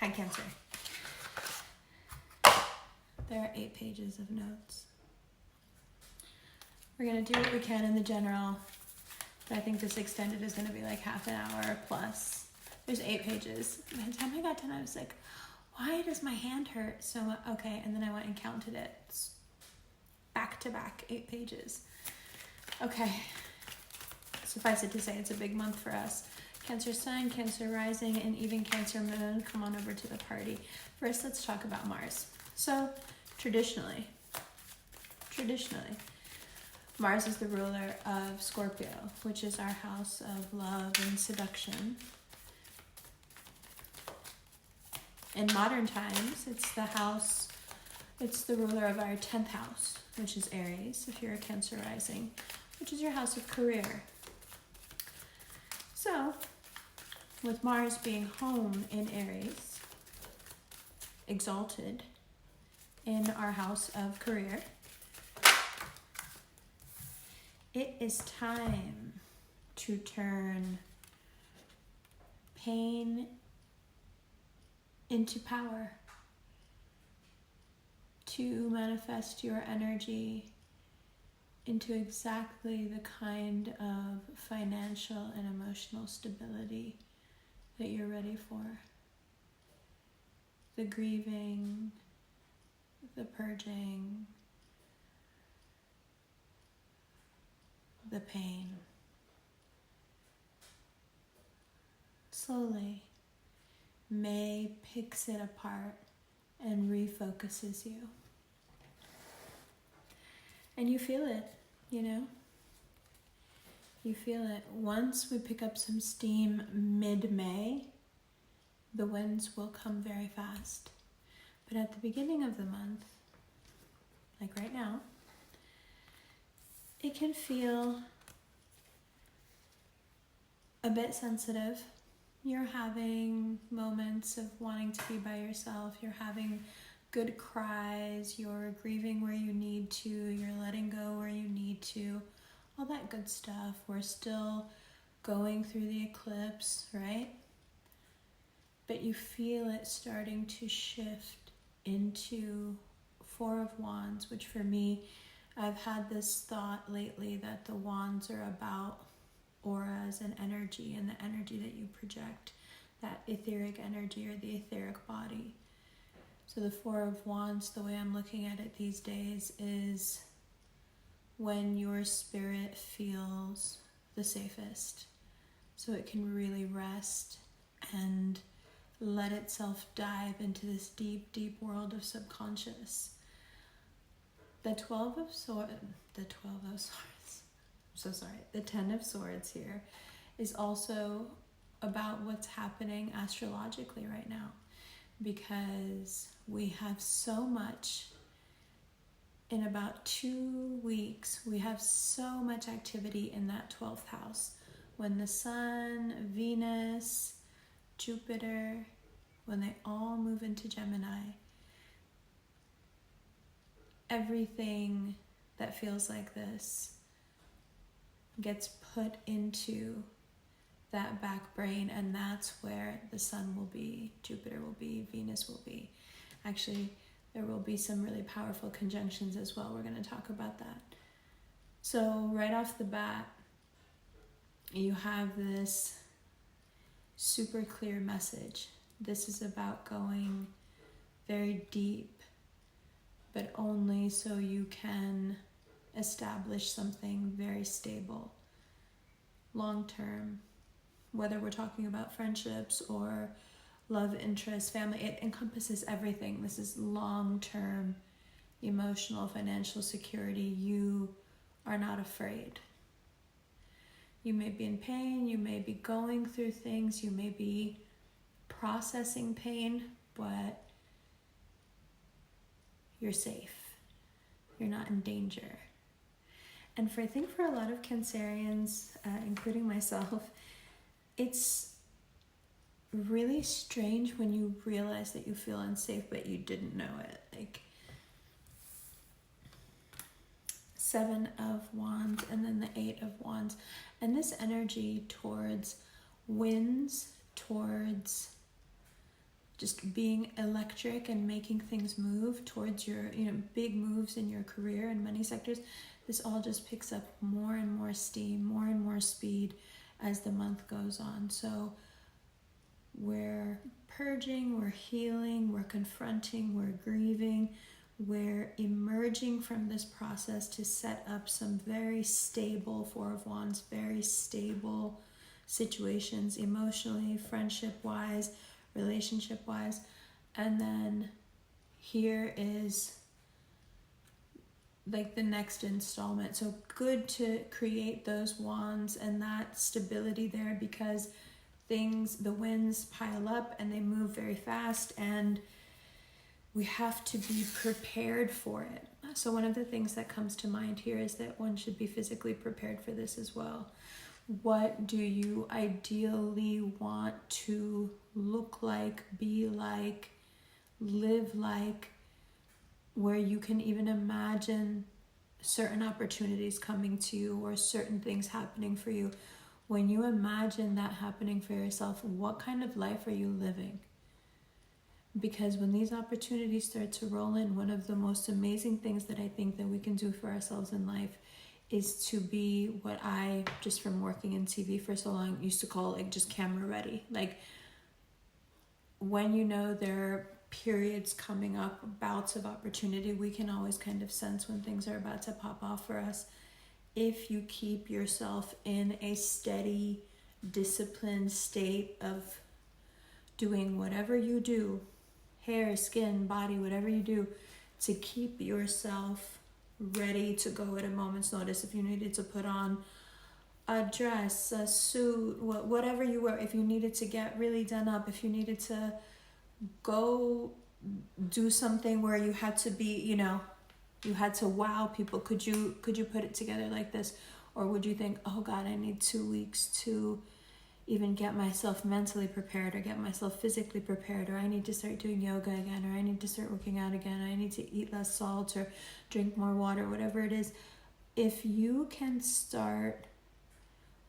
Hi, Cancer. There are 8 pages of notes. We're going to do what we can in the general, but I think this extended is going to be like half an hour plus. There's 8 pages. By the time I got done, I was like, why does my hand hurt so much? Okay, and then I went and counted it. It's back to back, 8 pages. Okay, suffice it to say, it's a big month for us. Cancer Sun, Cancer Rising, and even Cancer Moon, come on over to the party. First, let's talk about Mars. So, traditionally, Mars is the ruler of Scorpio, which is our house of love and seduction. In modern times, it's the ruler of our 10th house, which is Aries, if you're a Cancer rising, which is your house of career. So, with Mars being home in Aries, exalted in our house of career, it is time to turn pain into power, to manifest your energy into exactly the kind of financial and emotional stability that you're ready for. The grieving, the purging, the pain. Slowly, May picks it apart and refocuses you. And you feel it, you know? You feel it. Once we pick up some steam mid-May, the winds will come very fast. But at the beginning of the month, like right now, it can feel a bit sensitive. You're having moments of wanting to be by yourself. You're having good cries. You're grieving where you need to. You're letting go where you need to. All that good stuff. We're still going through the eclipse, right? But you feel it starting to shift into 4 of Wands, which for me, I've had this thought lately that the wands are about auras and energy, and the energy that you project, that etheric energy or the etheric body. So the 4 of Wands, the way I'm looking at it these days, is when your spirit feels the safest. So it can really rest and let itself dive into this deep, deep world of subconscious. The 10 of Swords here is also about what's happening astrologically right now, because we have so much. In about 2 weeks, we have so much activity in that 12th house. When the Sun, Venus, Jupiter, when they all move into Gemini, everything that feels like this gets put into that back brain, and that's where the Sun will be, Jupiter will be, Venus will be. Actually, there will be some really powerful conjunctions as well. We're going to talk about that. So right off the bat, you have this super clear message. This is about going very deep, but only so you can establish something very stable, long-term, whether we're talking about friendships or love interest, family. It encompasses everything. This is long-term emotional, financial security. You are not afraid. You may be in pain, you may be going through things, you may be processing pain, but you're safe. You're not in danger. And I think for a lot of Cancerians, including myself, it's really strange when you realize that you feel unsafe, but you didn't know it. Like 7 of Wands and then the 8 of Wands. And this energy towards winds, towards just being electric and making things move towards your, big moves in your career and money sectors, this all just picks up more and more steam, more and more speed as the month goes on. So we're purging, we're healing, we're confronting, we're grieving, we're emerging from this process to set up some very stable, Four of Wands, very stable situations emotionally, friendship-wise, relationship-wise. And then here is like the next installment. So good to create those wands and that stability there, because the winds pile up and they move very fast, and we have to be prepared for it. So one of the things that comes to mind here is that one should be physically prepared for this as well. What do you ideally want to look like, be like, live like, where you can even imagine certain opportunities coming to you or certain things happening for you? When you imagine that happening for yourself, what kind of life are you living? Because when these opportunities start to roll in, one of the most amazing things that I think that we can do for ourselves in life is to be what I, just from working in TV for so long, used to call like just camera ready. Like when there are periods coming up, bouts of opportunity, we can always kind of sense when things are about to pop off for us. If you keep yourself in a steady, disciplined state of doing whatever you do, hair, skin, body, whatever you do, to keep yourself ready to go at a moment's notice. If you needed to put on a dress, a suit, whatever you wear, if you needed to get really done up, if you needed to go do something where you had to be, you had to wow people, could you put it together like this? Or would you think, oh God, I need 2 weeks to even get myself mentally prepared, or get myself physically prepared, or I need to start doing yoga again, or I need to start working out again, or I need to eat less salt or drink more water, whatever it is. If you can start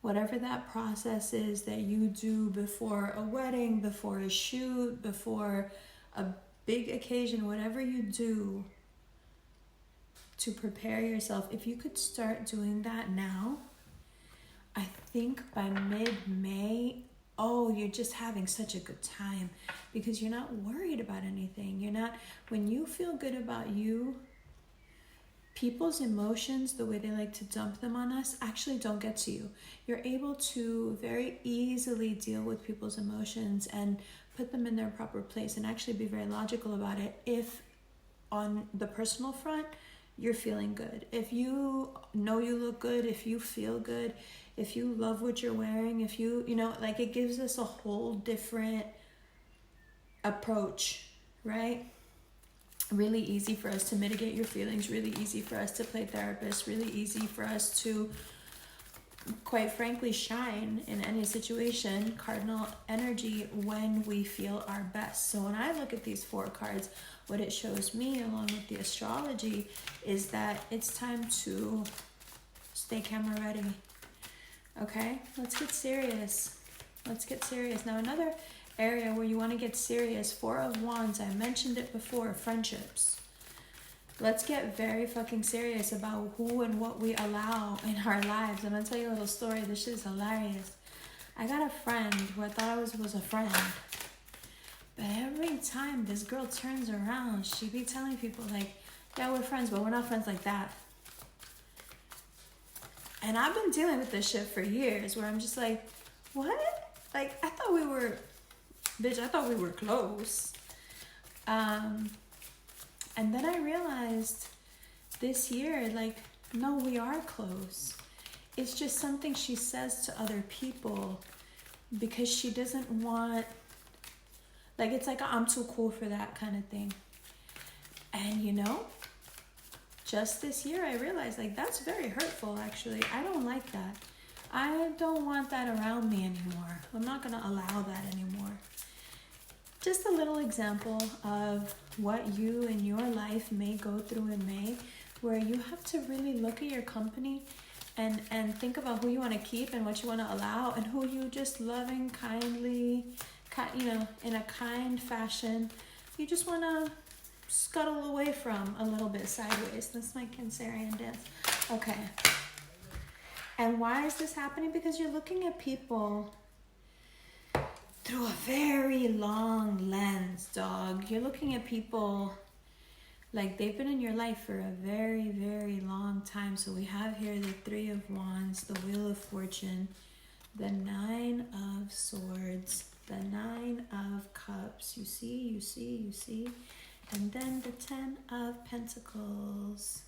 whatever that process is that you do before a wedding, before a shoot, before a big occasion, whatever you do to prepare yourself, if you could start doing that now, I think by mid-May, you're just having such a good time, because you're not worried about anything. When you feel good about you, people's emotions, the way they like to dump them on us, actually don't get to you. You're able to very easily deal with people's emotions and put them in their proper place and actually be very logical about it if on the personal front, you're feeling good. If you know you look good, if you feel good, if you love what you're wearing, if it gives us a whole different approach, right? Really easy for us to mitigate your feelings, really easy for us to play therapist, really easy for us to, quite frankly, shine in any situation, cardinal energy, when we feel our best. So when I look at these 4 cards, what it shows me, along with the astrology, is that it's time to stay camera ready. Okay, let's get serious. Now, another area where you want to get serious, 4 of Wands, I mentioned it before, friendships. Let's get very fucking serious about who and what we allow in our lives. I'm going to tell you a little story. This shit is hilarious. I got a friend who I thought was a friend. But every time this girl turns around, she be telling people like, yeah, we're friends, but we're not friends like that. And I've been dealing with this shit for years, where I'm just like, what? Like, I thought we were close. And then I realized this year, like, no, we are close. It's just something she says to other people because she doesn't want, like, it's like, I'm too cool for that kind of thing. And just this year I realized, like, that's very hurtful, actually. I don't like that. I don't want that around me anymore. I'm not going to allow that anymore. Just a little example of what you in your life may go through in May, where you have to really look at your company and think about who you want to keep and what you want to allow, and who you just loving, kindly, in a kind fashion. You just want to scuttle away from a little bit sideways. That's my Cancerian dance. Okay. And why is this happening? Because you're looking at people through a very long lens, dog. You're looking at people like they've been in your life for a very, very long time. So we have here the Three of Wands, the Wheel of Fortune, the Nine of Swords, the Nine of Cups. You see. And then the Ten of Pentacles.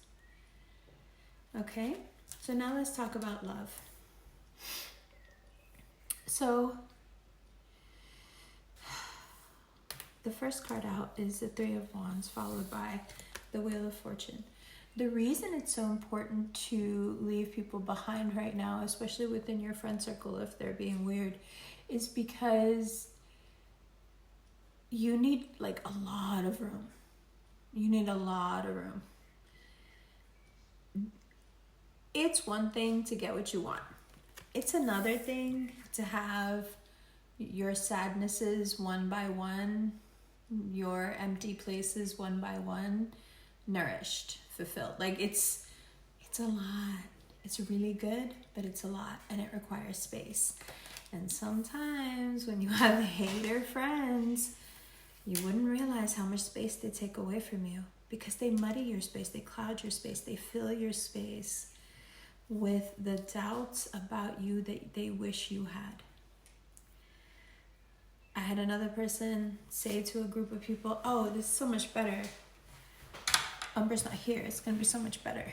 Okay, so now let's talk about love. So the first card out is the Three of Wands, followed by the Wheel of Fortune. The reason it's so important to leave people behind right now, especially within your friend circle if they're being weird, is because you need like a lot of room. You need a lot of room. It's one thing to get what you want. It's another thing to have your sadnesses one by one, your empty places one by one, nourished, fulfilled. Like it's a lot. It's really good, but it's a lot and it requires space. And sometimes when you have hater friends, you wouldn't realize how much space they take away from you because they muddy your space, they cloud your space, they fill your space with the doubts about you that they wish you had. I had another person say to a group of people, oh, this is so much better. Umber's not here. It's going to be so much better.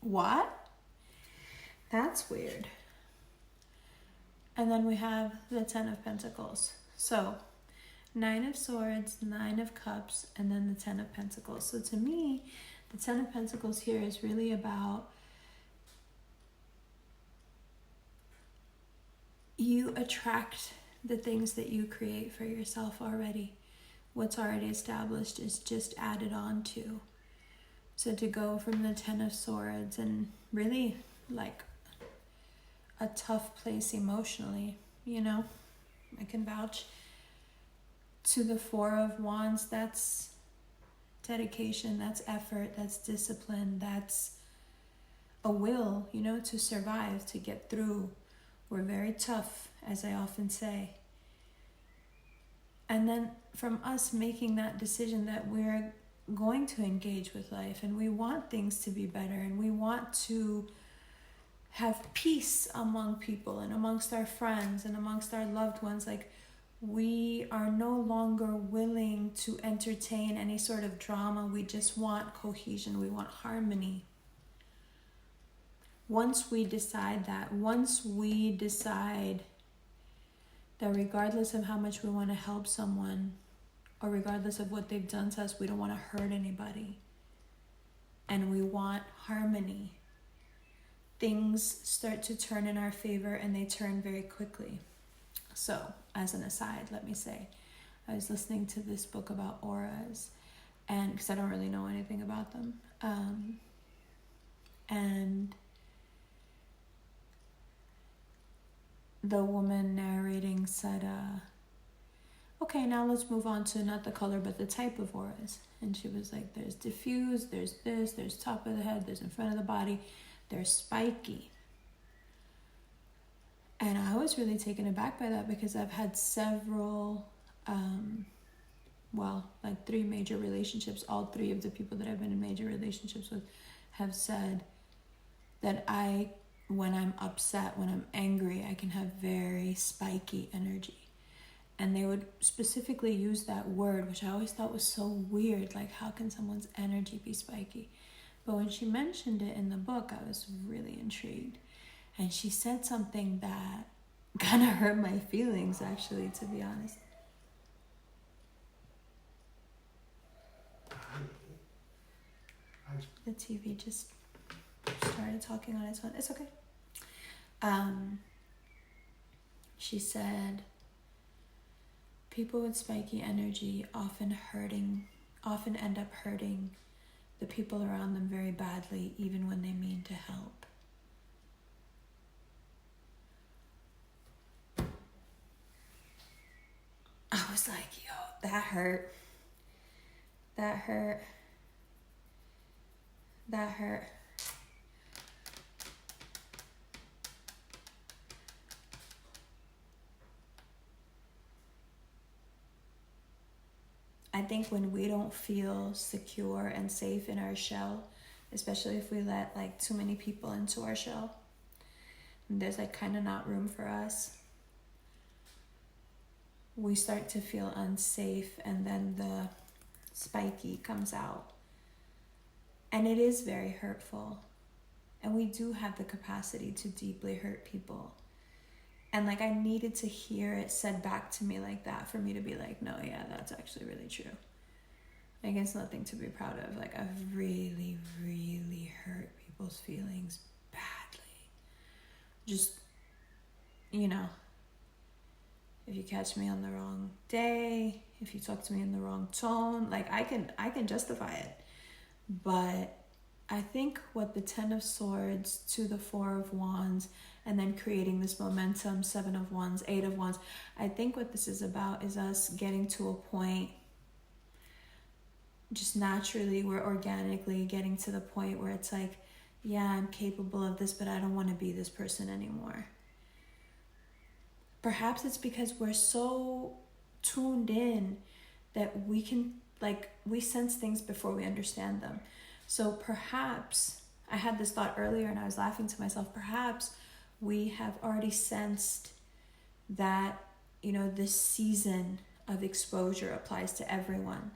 What? That's weird. And then we have the Ten of Pentacles. So, Nine of Swords, Nine of Cups, and then the Ten of Pentacles. So to me, the Ten of Pentacles here is really about you attract the things that you create for yourself already. What's already established is just added on to. So to go from the Ten of Swords and really like a tough place emotionally, I can vouch, to the Four of Wands, that's dedication, that's effort, that's discipline, that's a will, to survive, to get through. We're very tough, as I often say. And then from us making that decision that we're going to engage with life and we want things to be better and we want to have peace among people and amongst our friends and amongst our loved ones, like we are no longer willing to entertain any sort of drama. We just want cohesion. We want harmony. Once we decide that regardless of how much we want to help someone or regardless of what they've done to us, we don't want to hurt anybody. And we want harmony. Things start to turn in our favor and they turn very quickly. So, as an aside, let me say, I was listening to this book about auras, and because I don't really know anything about them, and the woman narrating said, okay, now let's move on to not the color, but the type of auras. And she was like, there's diffuse, there's this, there's top of the head, there's in front of the body, there's spiky. And I was really taken aback by that because I've had several, like 3 major relationships. All 3 of the people that I've been in major relationships with have said that when I'm upset, when I'm angry, I can have very spiky energy. And they would specifically use that word, which I always thought was so weird. Like, how can someone's energy be spiky? But when she mentioned it in the book, I was really intrigued. And she said something that kind of hurt my feelings, actually, to be honest. The TV just started talking on its own. It's okay. She said, people with spiky energy often end up hurting the people around them very badly, even when they mean to help. was like, yo, that hurt. That hurt. That hurt. I think when we don't feel secure and safe in our shell, especially if we let like too many people into our shell, and there's like kind of not room for us, we start to feel unsafe, and then the spiky comes out. And it is very hurtful. And we do have the capacity to deeply hurt people. And like I needed to hear it said back to me like that for me to be like, no, yeah, that's actually really true. Like it's nothing to be proud of. Like I've really, really hurt people's feelings badly. Just, you know, if you catch me on the wrong day, if you talk to me in the wrong tone, like I can justify it. But I think what the 10 of Swords to the 4 of Wands, and then creating this momentum, 7 of Wands, 8 of Wands, I think what this is about is us getting to a point, just naturally, we're organically getting to the point where it's like, yeah, I'm capable of this, but I don't want to be this person anymore. Perhaps it's because we're so tuned in that we can, like, we sense things before we understand them. So perhaps, I had this thought earlier and I was laughing to myself, perhaps we have already sensed that, you know, this season of exposure applies to everyone.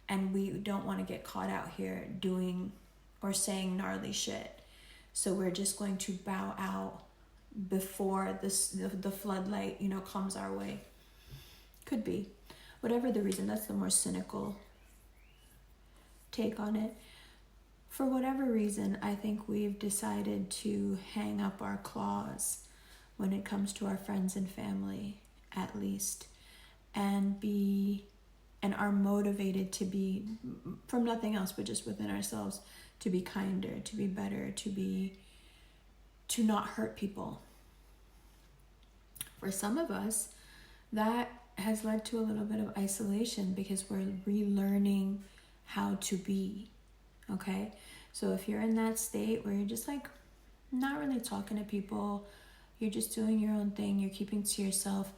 And we don't want to get caught out here doing or saying gnarly shit. So we're just going to bow out before the floodlight, you know, comes our way. Could be. Whatever the reason, that's the more cynical take on it. For whatever reason, I think we've decided to hang up our claws when it comes to our friends and family, at least, and are motivated to be, from nothing else but just within ourselves, to be kinder, to be better, to not hurt people. For some of us, that has led to a little bit of isolation because we're relearning how to be, okay? So if you're in that state where you're just like not really talking to people, you're just doing your own thing, you're keeping to yourself,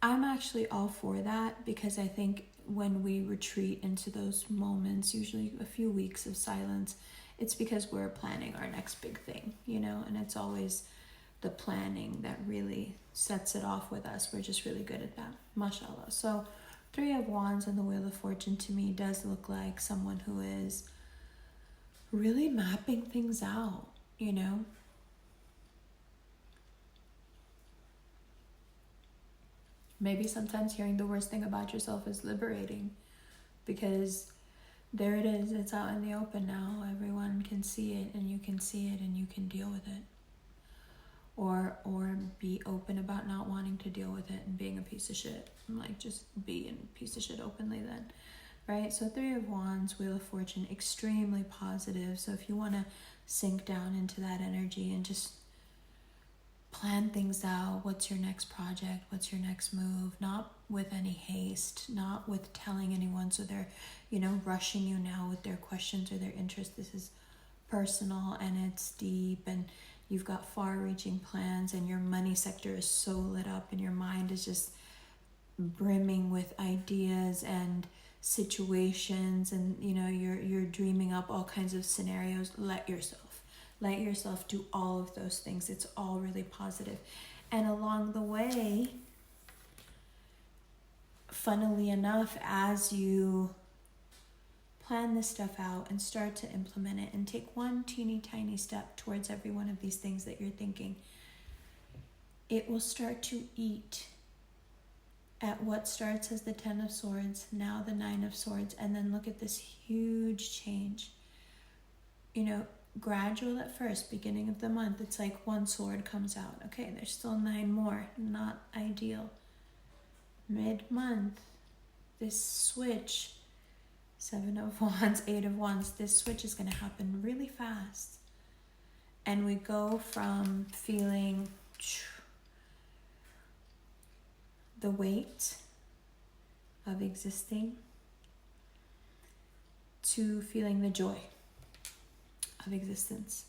I'm actually all for that, because I think when we retreat into those moments, usually a few weeks of silence, it's because we're planning our next big thing, you know, and it's always the planning that really sets it off with us. We're just really good at that, mashallah. So 3 of Wands and the Wheel of Fortune to me does look like someone who is really mapping things out, you know. Maybe sometimes hearing the worst thing about yourself is liberating, because there it is, it's out in the open now. Everyone can see it, and you can see it, and you can deal with it. Or be open about not wanting to deal with it and being a piece of shit. Like, just be a piece of shit openly then, right? So 3 of Wands, Wheel of Fortune, extremely positive. So if you want to sink down into that energy and just plan things out, what's your next project, what's your next move, not with any haste, not with telling anyone so they're, you know, rushing you now with their questions or their interests. This is personal and it's deep, and you've got far-reaching plans, and your money sector is so lit up, and your mind is just brimming with ideas and situations, and you know, you're dreaming up all kinds of scenarios. Let yourself do all of those things. It's all really positive. And along the way, funnily enough, as you plan this stuff out and start to implement it and take one teeny tiny step towards every one of these things that you're thinking, it will start to eat at what starts as the 10 of Swords, now the 9 of Swords, and then look at this huge change. You know, gradual at first, beginning of the month, it's like 1 sword comes out. Okay, there's still 9 more, not ideal. Mid-month, this switch, 7 of Wands, 8 of Wands, this switch is going to happen really fast. And we go from feeling the weight of existing to feeling the joy of existence.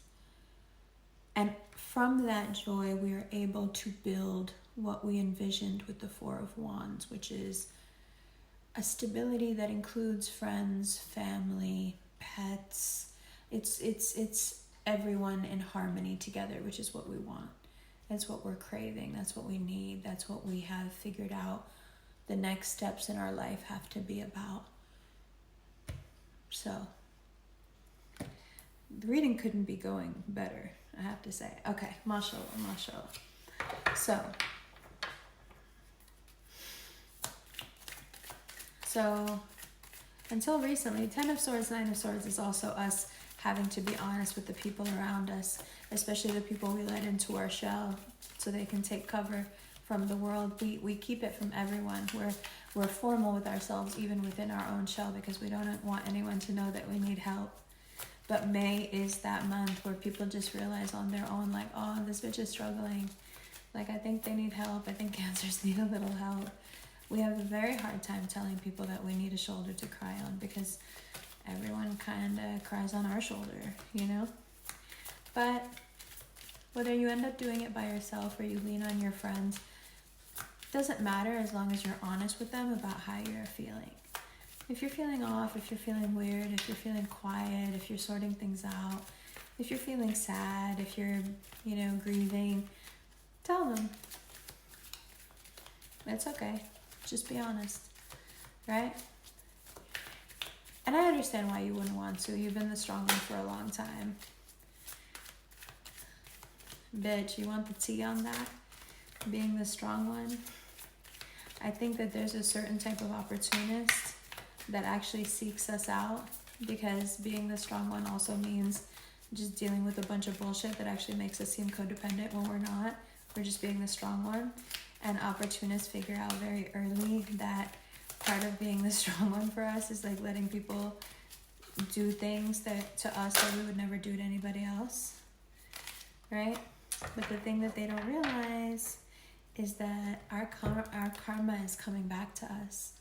And from that joy, we are able to build what we envisioned with the Four of Wands, which is a stability that includes friends, family, pets. It's everyone in harmony together, which is what we want. That's what we're craving. That's what we need. That's what we have figured out the next steps in our life have to be about. So, the reading couldn't be going better, I have to say. Okay, mashallah. So, until recently, Ten of Swords, Nine of Swords is also us having to be honest with the people around us, especially the people we let into our shell so they can take cover from the world. We keep it from everyone. We're formal with ourselves, even within our own shell, because we don't want anyone to know that we need help. But May is that month where people just realize on their own, like, oh, this bitch is struggling. Like, I think they need help. I think cancers need a little help. We have a very hard time telling people that we need a shoulder to cry on because everyone kind of cries on our shoulder, you know? But whether you end up doing it by yourself or you lean on your friends, doesn't matter as long as you're honest with them about how you're feeling. If you're feeling off, if you're feeling weird, if you're feeling quiet, if you're sorting things out, if you're feeling sad, if you're, grieving, tell them. It's okay. Just be honest, right? And I understand why you wouldn't want to. You've been the strong one for a long time. Bitch, you want the tea on that? Being the strong one? I think that there's a certain type of opportunist that actually seeks us out, because being the strong one also means just dealing with a bunch of bullshit that actually makes us seem codependent when we're not. We're just being the strong one. And opportunists figure out very early that part of being the strong one for us is like letting people do things that to us that we would never do to anybody else, right? But the thing that they don't realize is that our karma is coming back to us.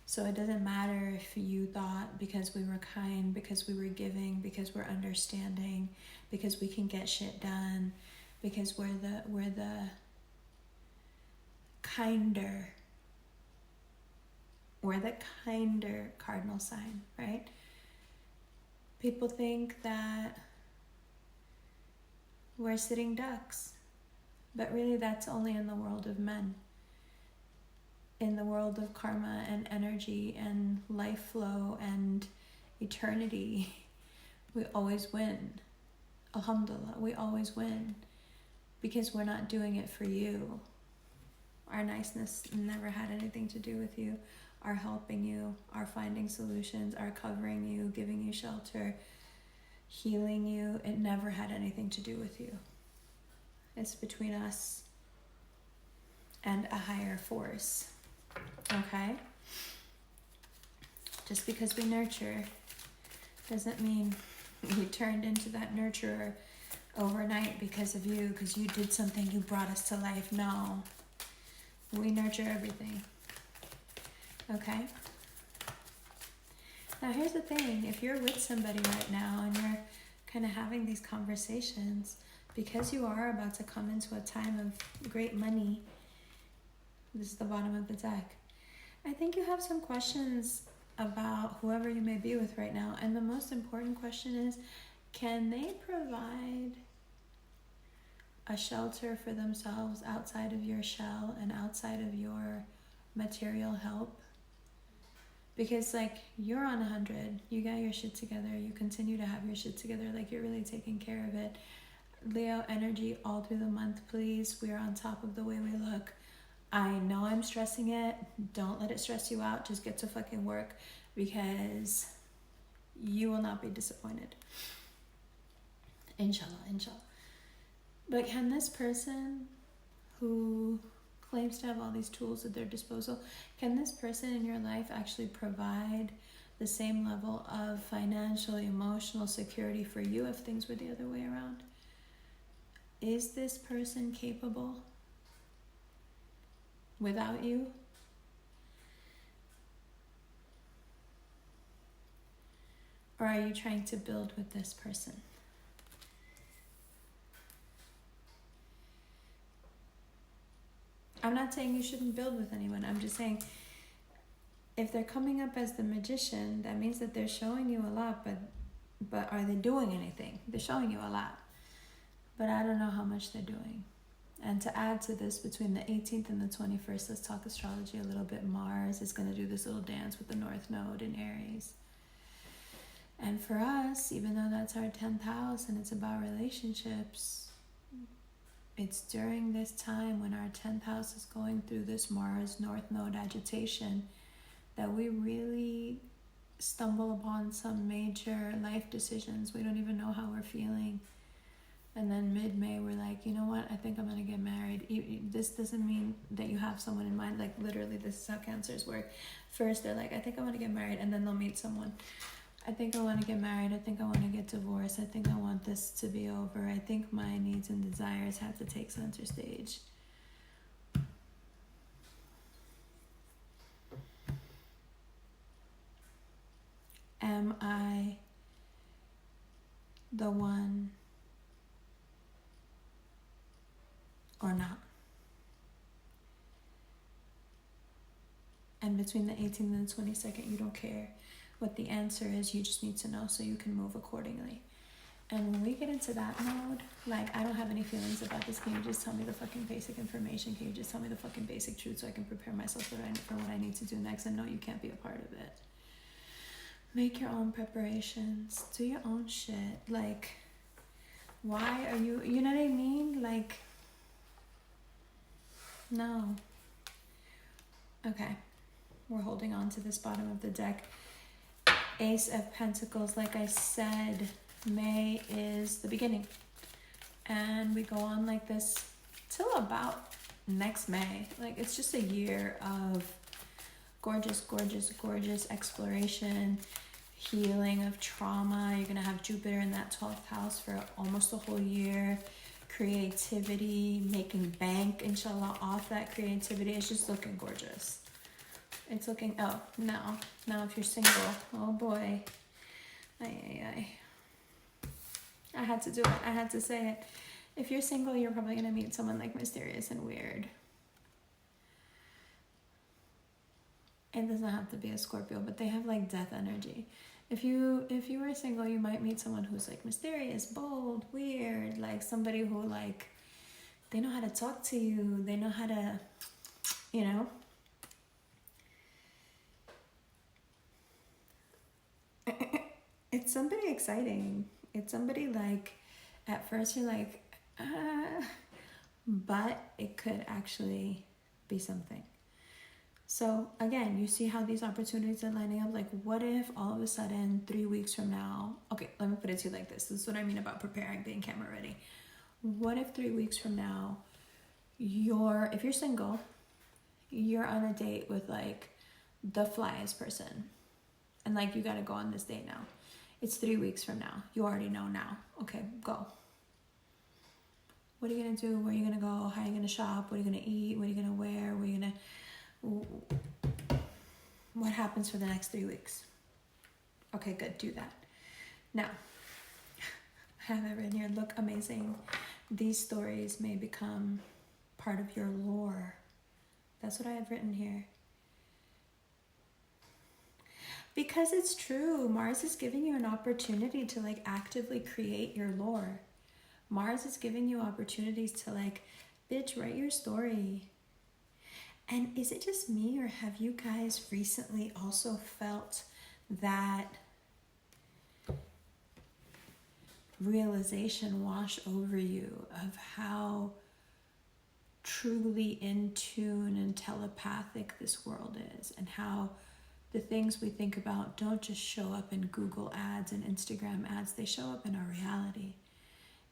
So it doesn't matter if you thought because we were kind, because we were giving, because we're understanding, because we can get shit done, because we're the kinder cardinal sign, right? People think that we're sitting ducks, but really that's only in the world of men. In the world of karma and energy and life flow and eternity, we always win. Alhamdulillah, we always win, because we're not doing it for you. Our niceness never had anything to do with you. Our helping you, our finding solutions, our covering you, giving you shelter, healing you, it never had anything to do with you. It's between us and a higher force. Okay? Just because we nurture doesn't mean we turned into that nurturer overnight because of you, because you did something, you brought us to life. No. We nurture everything. Okay? Now here's the thing. If you're with somebody right now and you're kind of having these conversations, because you are about to come into a time of great money, this is the bottom of the deck, I think you have some questions about whoever you may be with right now. And the most important question is, can they provide a shelter for themselves outside of your shell and outside of your material help? Because you're on 100, you got your shit together, you continue to have your shit together, you're really taking care of it. Leo energy all through the month, please. We're on top of the way we look. I know I'm stressing it. Don't let it stress you out. Just get to fucking work, because you will not be disappointed. Inshallah, inshallah. But can this person who claims to have all these tools at their disposal, can this person in your life actually provide the same level of financial, emotional security for you if things were the other way around? Is this person capable without you? Or are you trying to build with this person? I'm not saying you shouldn't build with anyone. I'm just saying if they're coming up as the magician, that means that they're showing you a lot, but are they doing anything? They're showing you a lot, but I don't know how much they're doing. And to add to this, between the 18th and the 21st, let's talk astrology a little bit. Mars is going to do this little dance with the North Node in Aries. And for us, even though that's our 10th house and it's about relationships, it's during this time when our 10th house is going through this Mars North Node agitation that we really stumble upon some major life decisions. We don't even know how we're feeling. And then mid-May, we're like, you know what? I think I'm going to get married. This doesn't mean that you have someone in mind. Like, literally, this is how Cancers work. First, they're like, I think I want to get married. And then they'll meet someone. I think I want to get married. I think I want to get divorced. I think I want this to be over. I think my needs and desires have to take center stage. Am I the one or not? And between the 18th and the 22nd, you don't care what the answer is. You just need to know so you can move accordingly. And when we get into that mode, like, I don't have any feelings about this. Can you just tell me the fucking basic information? Can you just tell me the fucking basic truth so I can prepare myself for what I need to do next? And no, you can't be a part of it. Make your own preparations. Do your own shit. Like, why are you know what I mean? Like, no. Okay. We're holding on to this bottom of the deck. Ace of Pentacles. Like I said, May is the beginning. And we go on like this till about next May. Like, it's just a year of gorgeous, gorgeous, gorgeous exploration, healing of trauma. You're going to have Jupiter in that 12th house for almost a whole year. Creativity, making bank, inshallah, off that creativity. It's just looking gorgeous. It's looking, oh, now if you're single, oh boy. I had to do it. I had to say it. If you're single, you're probably going to meet someone like mysterious and weird. It doesn't have to be a Scorpio, but they have like death energy. If you were single, you might meet someone who's like mysterious, bold, weird, like somebody who like, they know how to talk to you. They know how to, you know. It's somebody exciting. It's somebody like, at first you're like, but it could actually be something. So again, you see how these opportunities are lining up. Like, what if all of a sudden 3 weeks from now, okay, let me put it to you like this. This is what I mean about preparing, being camera ready. What if 3 weeks from now, if you're single, you're on a date with like the flyest person. And like, you got to go on this date now. It's 3 weeks from now. You already know now. Okay, go. What are you going to do? Where are you going to go? How are you going to shop? What are you going to eat? What are you going to wear? What happens for the next 3 weeks? Okay, good. Do that. Now, I have it written here. Look amazing. These stories may become part of your lore. That's what I have written here. Because it's true. Mars is giving you an opportunity to like actively create your lore. Mars is giving you opportunities to like, bitch, write your story. And is it just me, or have you guys recently also felt that realization wash over you of how truly in tune and telepathic this world is, and how the things we think about don't just show up in Google ads and Instagram ads, they show up in our reality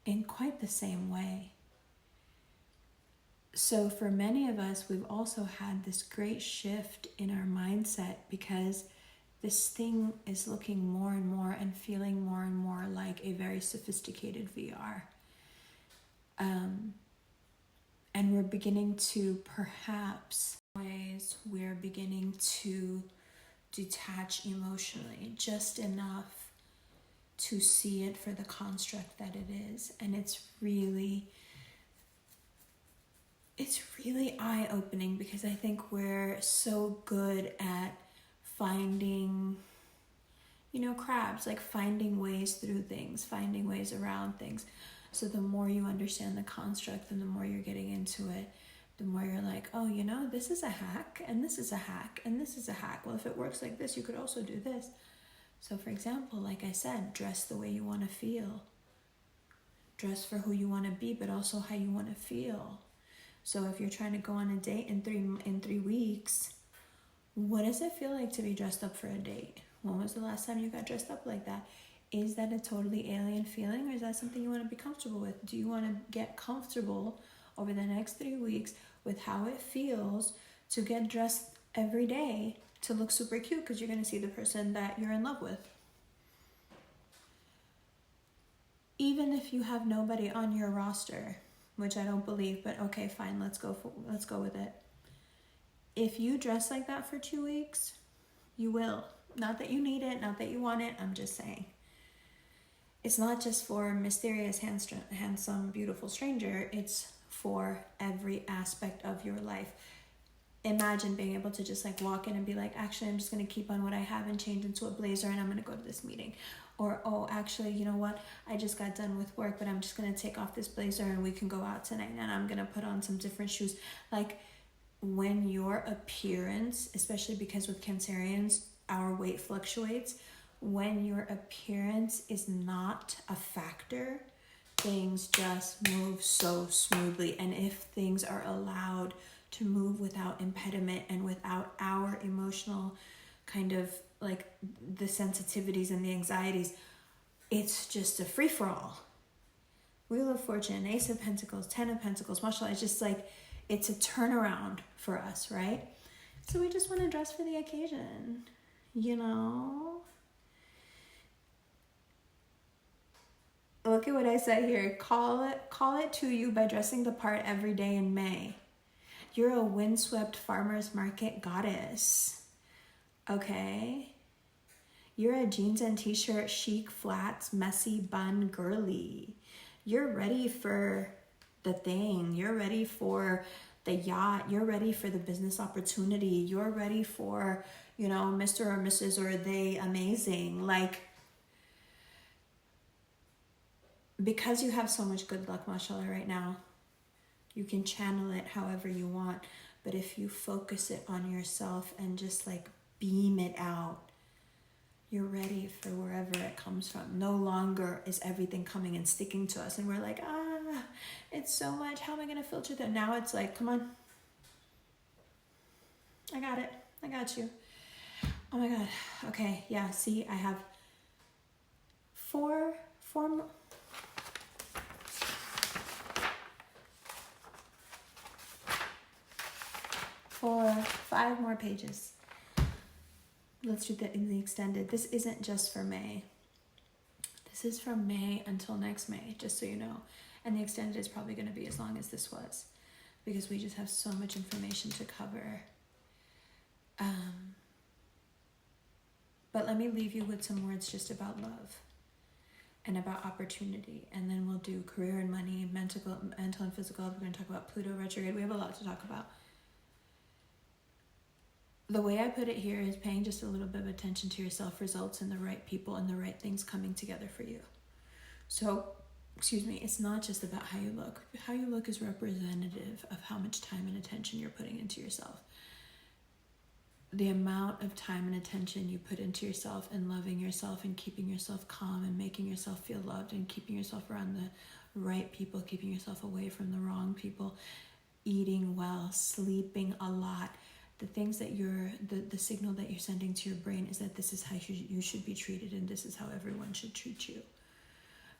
in quite the same way. So for many of us, we've also had this great shift in our mindset because this thing is looking more and more and feeling more and more like a very sophisticated VR. And we're beginning to perhaps ways we're beginning to detach emotionally just enough to see it for the construct that it is. And it's really eye-opening, because I think we're so good at finding, crabs, like finding ways through things, finding ways around things. So the more you understand the construct and the more you're getting into it, the more you're like, oh, this is a hack, and this is a hack, and this is a hack. Well, if it works like this, you could also do this. So for example, like I said, dress the way you want to feel. Dress for who you want to be, but also how you want to feel. So if you're trying to go on a date in 3 weeks, what does it feel like to be dressed up for a date? When was the last time you got dressed up like that? Is that a totally alien feeling, or is that something you want to be comfortable with? Do you want to get comfortable over the next 3 weeks with how it feels to get dressed every day to look super cute because you're going to see the person that you're in love with? Even if you have nobody on your roster, which I don't believe, but okay, fine, let's go with it. If you dress like that for 2 weeks, you will. Not that you need it, not that you want it, I'm just saying. It's not just for mysterious, handsome, beautiful stranger, it's for every aspect of your life. Imagine being able to just like walk in and be like, actually, I'm just going to keep on what I have and change into a blazer and I'm going to go to this meeting. Or, oh, actually, you know what? I just got done with work, but I'm just going to take off this blazer and we can go out tonight and I'm going to put on some different shoes. Like, when your appearance, especially because with Cancerians, our weight fluctuates, when your appearance is not a factor, things just move so smoothly. And if things are allowed to move without impediment and without our emotional kind of like the sensitivities and the anxieties, it's just a free-for-all. Wheel of Fortune, Ace of Pentacles, 10 of Pentacles, mashallah, it's just like, it's a turnaround for us, right? So we just want to dress for the occasion, Look at what I said here. Call it to you by dressing the part every day in May. You're a windswept farmer's market goddess. Okay? You're a jeans and t-shirt, chic, flats, messy, bun, girly. You're ready for the thing. You're ready for the yacht. You're ready for the business opportunity. You're ready for, Mr. or Mrs. or they amazing. Like, because you have so much good luck, mashallah, right now, you can channel it however you want. But if you focus it on yourself and just like beam it out, you're ready for wherever it comes from. No longer is everything coming and sticking to us and we're like, it's so much. How am I going to filter that? Now it's like, come on. I got it. I got you. Oh my God. Okay. Yeah. See, I have four more. 5 more pages. Let's do that in the extended. This isn't just for May. This is from May until next May, just so you know. And the extended is probably going to be as long as this was, because we just have so much information to cover. But let me leave you with some words just about love and about opportunity. And then we'll do career and money, mental and physical. We're going to talk about Pluto retrograde. We have a lot to talk about. The way I put it here is paying just a little bit of attention to yourself results in the right people and the right things coming together for you. So, it's not just about how you look. How you look is representative of how much time and attention you're putting into yourself. The amount of time and attention you put into yourself and loving yourself and keeping yourself calm and making yourself feel loved and keeping yourself around the right people, keeping yourself away from the wrong people, eating well, sleeping a lot. The things that the signal that you're sending to your brain is that this is how you should be treated and this is how everyone should treat you.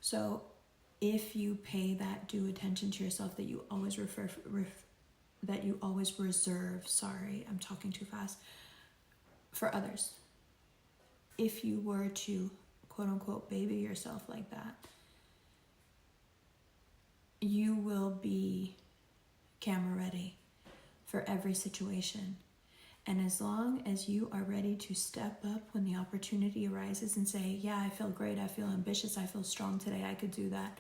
So if you pay that due attention to yourself that you always reserve, sorry, I'm talking too fast, for others. If you were to, quote unquote, baby yourself like that, you will be camera ready for every situation. And as long as you are ready to step up when the opportunity arises and say, yeah, I feel great, I feel ambitious, I feel strong today, I could do that,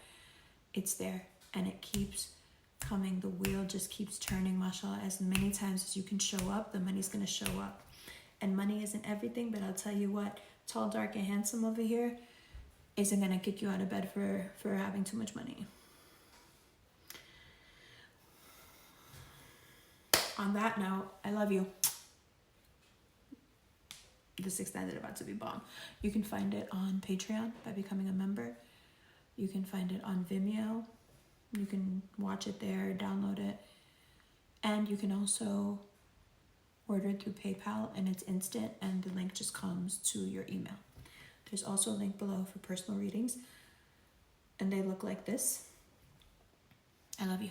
it's there. And it keeps coming. The wheel just keeps turning, mashallah. As many times as you can show up, the money's going to show up. And money isn't everything, but I'll tell you what, tall, dark, and handsome over here isn't going to kick you out of bed for having too much money. On that note, I love you. This extended about to be bomb. You can find it on Patreon by becoming a member. You can find it on Vimeo. You can watch it there, download it. And you can also order it through PayPal, and it's instant, and the link just comes to your email. There's also a link below for personal readings, and they look like this. I love you.